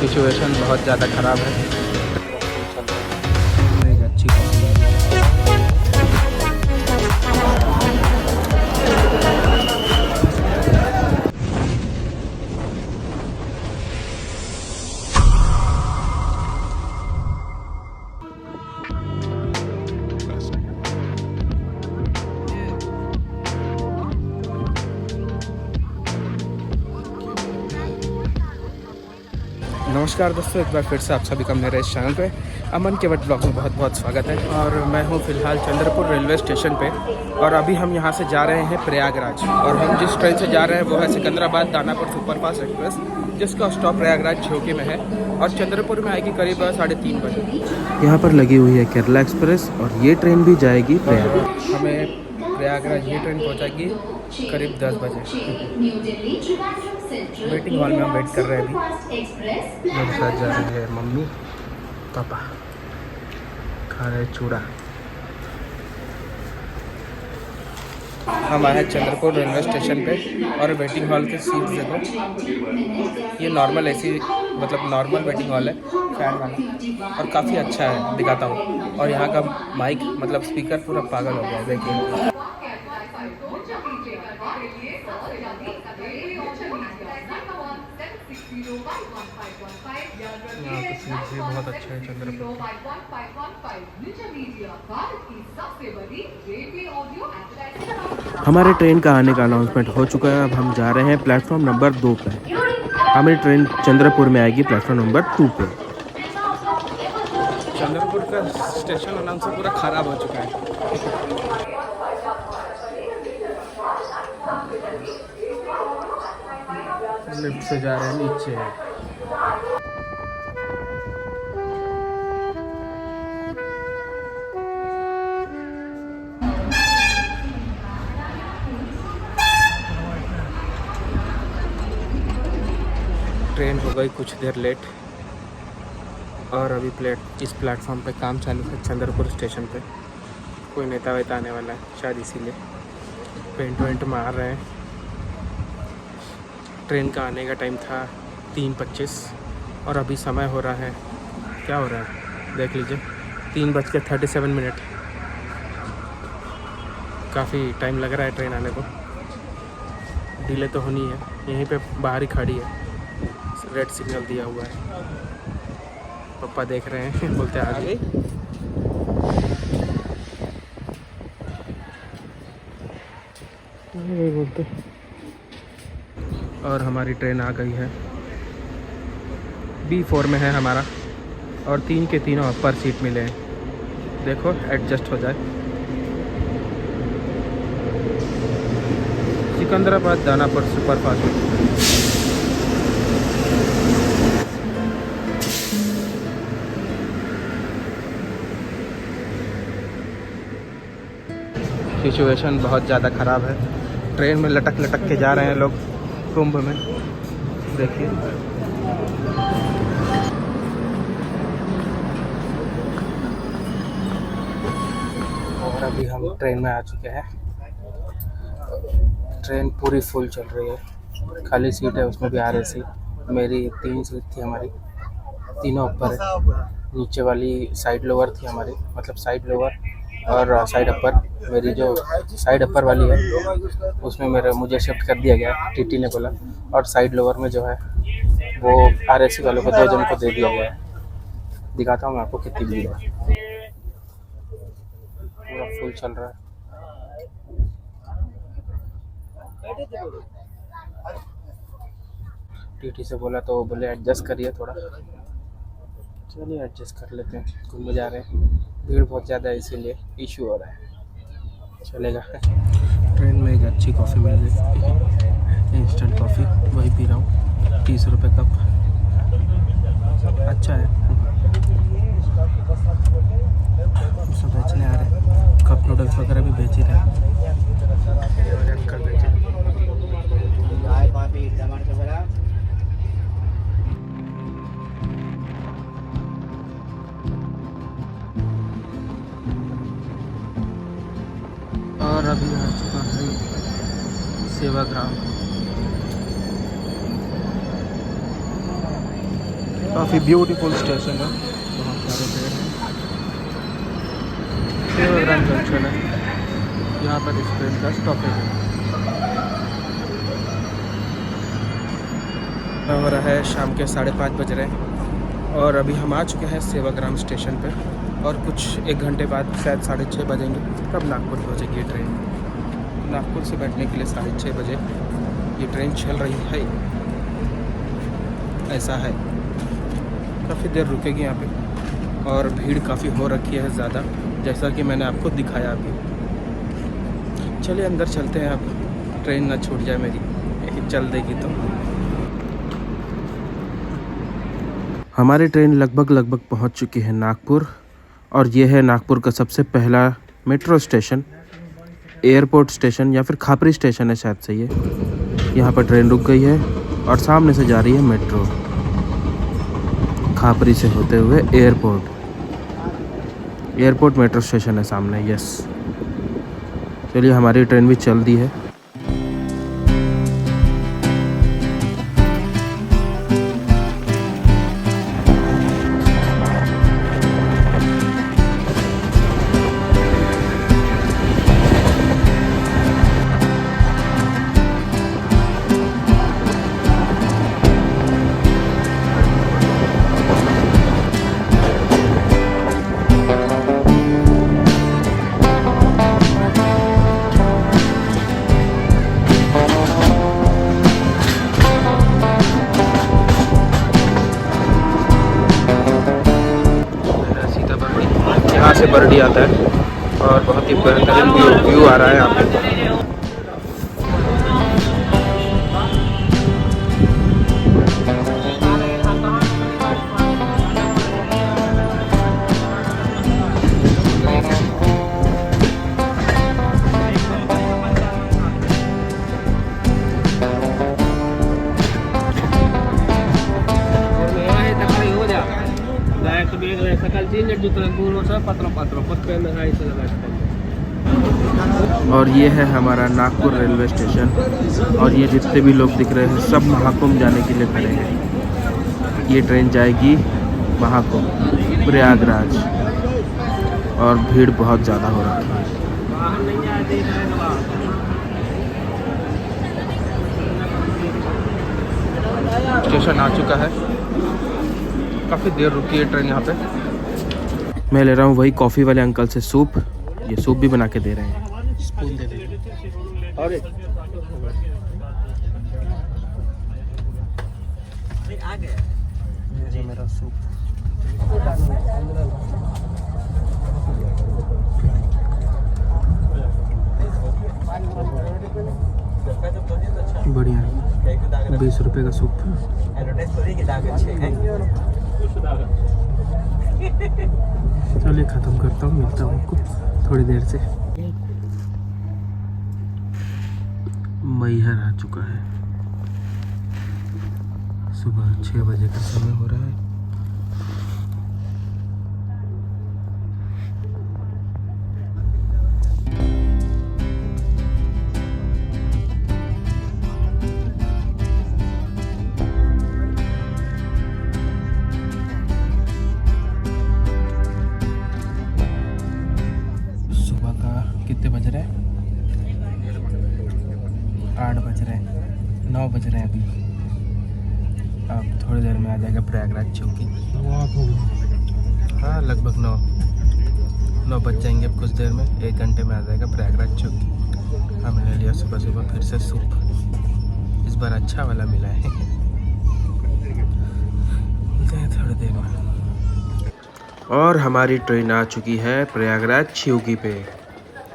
Situation बहुत ज़्यादा ख़राब है। एक अच्छी कॉफ़ी नमस्कार दोस्तों, एक बार फिर से आप सभी का मेरे इस चैनल पे अमन के वट ब्लॉग में बहुत बहुत स्वागत है। और मैं हूँ फ़िलहाल चंद्रपुर रेलवे स्टेशन पे और अभी हम यहाँ से जा रहे हैं प्रयागराज। और हम जिस ट्रेन से जा रहे हैं वो है सिकंदराबाद दानापुर सुपरफास्ट एक्सप्रेस, जिसका स्टॉप प्रयागराज झोंके में है और चंद्रपुर में आएगी करीब 3:30 बजे। यहाँ पर लगी हुई है केरला एक्सप्रेस और ये ट्रेन भी जाएगी प्रयागराज। हमें प्रयागराज ये ट्रेन पहुँचाएगी करीब 10 बजे। वेटिंग हॉल में हम वेट कर रहे हैं अभी। मेरे साथ जा रही है मम्मी पापा, खा रहे चूड़ा। हम आए हैं चंद्रपुर रेलवे स्टेशन पे और वेटिंग हॉल के सीट देखो, ये नॉर्मल एसी मतलब नॉर्मल वेटिंग हॉल है, फैन वाला, और काफ़ी अच्छा है, दिखाता हूँ। और यहाँ का माइक मतलब स्पीकर पूरा पागल हो गया, देखिए। यहाँ पे सीट भी बहुत अच्छा है चंद्रपुर का। हमारे ट्रेन का आने का अनाउंसमेंट हो चुका है। अब हम जा रहे हैं प्लेटफॉर्म नंबर 2 पे। हमारी ट्रेन चंद्रपुर में आएगी प्लेटफॉर्म नंबर 2 पे। चंद्रपुर का स्टेशन अनाउंसर पूरा खराब हो चुका है। लिफ्ट से जा रहे हैं नीचे। ट्रेन हो गई कुछ देर लेट और अभी इस प्लेटफॉर्म पे काम चालू है। चंद्रपुर स्टेशन पे कोई नेता वेता आने वाला है शायद, इसीलिए पेंट वेंट मार रहे हैं। ट्रेन का आने का टाइम था 3:25 और अभी समय हो रहा है, क्या हो रहा है देख लीजिए, 3:37। काफ़ी टाइम लग रहा है ट्रेन आने को, डिले तो होनी है। यहीं पे बाहर ही खड़ी है, रेड सिग्नल दिया हुआ है। पापा देख रहे हैं, बोलते आ गई। बोलते और हमारी ट्रेन आ गई है। B4 में है हमारा और 3 के तीनों अपर सीट मिले हैं। देखो एडजस्ट हो जाए। सिकंदराबाद दानापुर सुपरफास्ट। सिचुएशन बहुत ज़्यादा ख़राब है। ट्रेन में लटक लटक के जा रहे हैं लोग कुंभ में, देखिए। और अभी हम ट्रेन में आ चुके हैं। ट्रेन पूरी फुल चल रही है, खाली सीट है उसमें भी RAC। मेरी 3 सीट थी, हमारी तीनों ऊपर है। नीचे वाली साइड लोअर थी हमारी, मतलब साइड लोअर और साइड अपर। मेरी जो साइड अपर वाली है उसमें मुझे शिफ्ट कर दिया गया, TT ने बोला। और साइड लोअर में जो है वो RAC वालों को 2 जन को दे दिया गया है। दिखाता हूँ मैं आपको कितनी भीड़ है। पूरा फुल चल रहा है। TT से बोला तो बोले एडजस्ट करिए थोड़ा। चलिए एडजस्ट कर लेते हैं, घूमने जा रहे हैं, भीड़ बहुत ज़्यादा है इसीलिए इशू हो रहा है। चलेगा। ट्रेन में एक अच्छी कॉफ़ी मिल गई, इंस्टेंट कॉफ़ी, वही पी रहा हूँ। 30 रुपये कप, अच्छा है। सब बेचने आ रहे, कप नूडल्स वगैरह भी बेच ही रहे हैं। अंकल बेचे। और अभी आ चुका है सेवाग्राम। काफ़ी ब्यूटीफुल स्टेशन है, बहुत सारे पेड़ हैं। सेवाग्राम जंक्शन है, यहाँ पर इस ट्रेन का स्टॉपेज है। हो रहा है शाम के 5:30 बज रहे हैं और अभी हम आ चुके हैं सेवाग्राम स्टेशन पे और कुछ 1 घंटे बाद शायद 6:30 बजेंगे तब नागपुर पहुँचेगी ये ट्रेन। नागपुर से बैठने के लिए 6:30 बजे ये ट्रेन चल रही है, ऐसा है। काफ़ी देर रुकेगी यहाँ पे और भीड़ काफ़ी हो रखी है ज़्यादा, जैसा कि मैंने आपको दिखाया अभी। चलिए अंदर चलते हैं, अब ट्रेन ना छूट जाए मेरी, चल देगी तो। हमारी ट्रेन लगभग पहुंच चुकी है नागपुर और ये है नागपुर का सबसे पहला मेट्रो स्टेशन, एयरपोर्ट स्टेशन या फिर खापरी स्टेशन है शायद से ये। यहाँ पर ट्रेन रुक गई है और सामने से जा रही है मेट्रो, खापरी से होते हुए एयरपोर्ट मेट्रो स्टेशन है सामने। यस, चलिए हमारी ट्रेन भी चल दी है। यहाँ से बरडी आता है और बहुत ही बेहतरीन व्यू आ रहा है यहाँ पे। और ये है हमारा नागपुर रेलवे स्टेशन और ये जितने भी लोग दिख रहे हैं सब महाकुंभ जाने के लिए खड़े हैं। ये ट्रेन जाएगी महाकुंभ प्रयागराज और भीड़ बहुत ज़्यादा हो रही है। स्टेशन आ चुका है, काफ़ी देर रुकी है ट्रेन यहाँ पे। मैं ले रहा हूँ वही कॉफ़ी वाले अंकल से सूप, ये सूप भी बना के दे रहे हैं। स्पून दे देंगे और ये मेरा सूप। बढ़िया, 20 रुपए का सूप। चलिए ख़त्म करता हूँ, मिलता हूँ आपको थोड़ी देर से। मैहर आ चुका है, सुबह 6 बजे का समय हो रहा है। सुबह का कितने बज रहे हैं? 8 बज रहे हैं, 9 बज रहे हैं अभी। अब थोड़ी देर में आ जाएगा प्रयागराज चौकी। हाँ, लगभग 9 बज जाएंगे अब कुछ देर में। 1 घंटे में आ जाएगा प्रयागराज चौकी। हमने ले लिया सुबह सुबह फिर से सूप, इस बार अच्छा वाला मिला है। मिलते हैं थोड़ी देर में। और हमारी ट्रेन आ चुकी है प्रयागराज चौकी पे।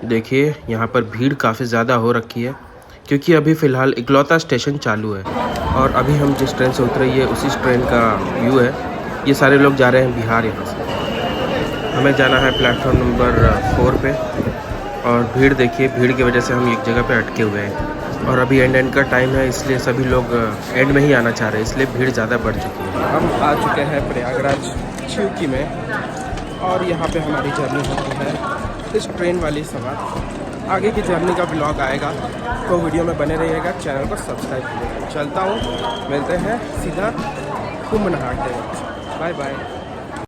देखिए यहाँ पर भीड़ काफ़ी ज़्यादा हो रखी है क्योंकि अभी फ़िलहाल इकलौता स्टेशन चालू है और अभी हम जिस ट्रेन से उतरे ये उसी ट्रेन का व्यू है। ये सारे लोग जा रहे हैं बिहार यहाँ से। हमें जाना है प्लेटफॉर्म नंबर 4 पे और भीड़ देखिए, भीड़ की वजह से हम एक जगह पे अटके हुए हैं और अभी एंड का टाइम है, इसलिए सभी लोग एंड में ही आना चाह रहे हैं, इसलिए भीड़ ज़्यादा बढ़ चुकी है। हम आ चुके हैं प्रयागराज चौकी में और यहाँ पे हमारी जर्नी होती है इस ट्रेन वाली सवार। आगे की जर्नी का ब्लॉग आएगा तो वीडियो में बने रहिएगा, चैनल को सब्सक्राइब कीजिएगा। चलता हूँ, मिलते हैं सीधा कुंभ नहाते वक्त। Bye bye.